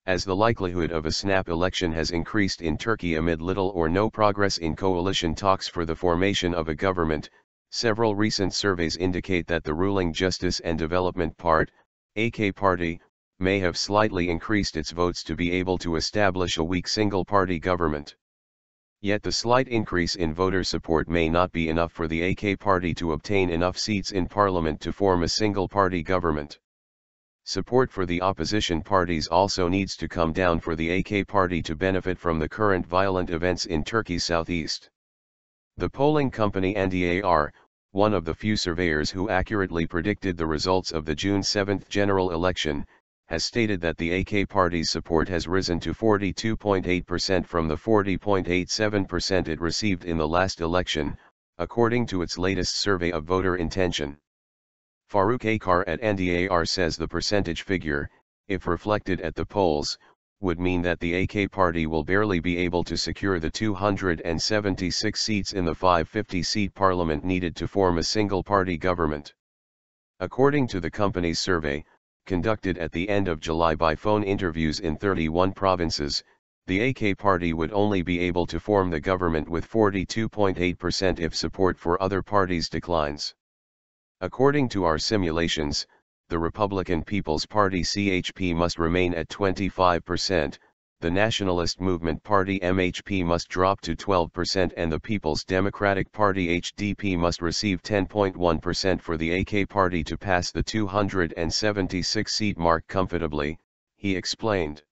As the likelihood of a snap election has increased in Turkey amid little or no progress in coalition talks for the formation of a government, several recent surveys indicate that the ruling Justice and Development AK party, may have slightly increased its votes to be able to establish a weak single-party government. Yet the slight increase in voter support may not be enough for the AK party to obtain enough seats in parliament to form a single-party government. Support for the opposition parties also needs to come down for the AK party to benefit from the current violent events in Turkey's southeast. The polling company NDAR, one of the few surveyors who accurately predicted the results of the June 7 general election, has stated that the AK party's support has risen to 42.8% from the 40.87% it received in the last election, according to its latest survey of voter intention. Faruk Akar at NDAR says the percentage figure, if reflected at the polls, would mean that the AK party will barely be able to secure the 276 seats in the 550-seat parliament needed to form a single-party government. According to the company's survey, conducted at the end of July by phone interviews in 31 provinces, the AK party would only be able to form the government with 42.8% if support for other parties declines. According to our simulations, the Republican People's Party CHP must remain at 25%, the Nationalist Movement Party MHP must drop to 12% and the People's Democratic Party HDP must receive 10.1% for the AK party to pass the 276-seat mark comfortably, he explained.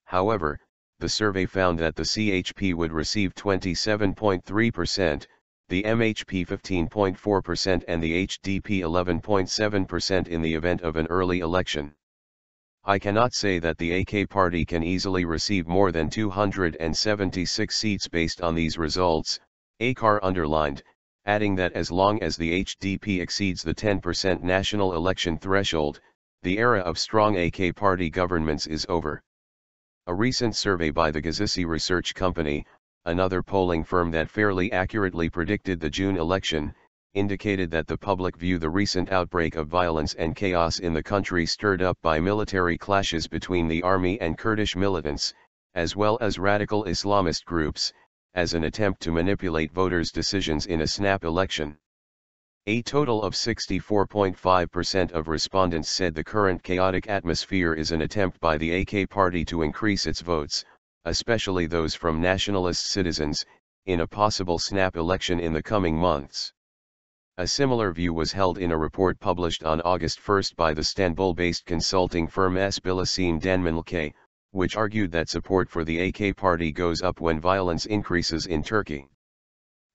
However, the survey found that the CHP would receive 27.3%, the MHP 15.4% and the HDP 11.7% in the event of an early election. I cannot say that the AK party can easily receive more than 276 seats based on these results, Akar underlined, adding that as long as the HDP exceeds the 10% national election threshold, the era of strong AK party governments is over. A recent survey by the Gazisi Research Company, another polling firm that fairly accurately predicted the June election, indicated that the public view the recent outbreak of violence and chaos in the country stirred up by military clashes between the army and Kurdish militants, as well as radical Islamist groups, as an attempt to manipulate voters' decisions in a snap election. A total of 64.5% of respondents said the current chaotic atmosphere is an attempt by the AK party to increase its votes, especially those from nationalist citizens, in a possible snap election in the coming months. A similar view was held in a report published on August 1 by the Istanbul-based consulting firm Bilasim Danmanlke, which argued that support for the AK party goes up when violence increases in Turkey.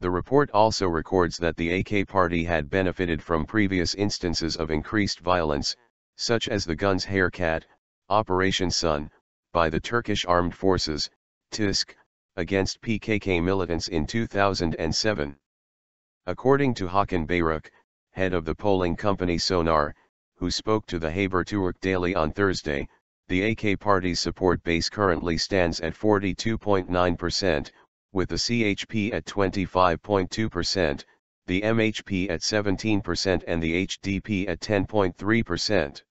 The report also records that the AK party had benefited from previous instances of increased violence, such as the Guns Hairkat, Operation Sun, by the Turkish Armed Forces, TİSK, against PKK militants in 2007. According to Hakan Bayruk, head of the polling company Sonar, who spoke to the Haberturk Daily on Thursday, the AK party's support base currently stands at 42.9%, with the CHP at 25.2%, the MHP at 17% and the HDP at 10.3%.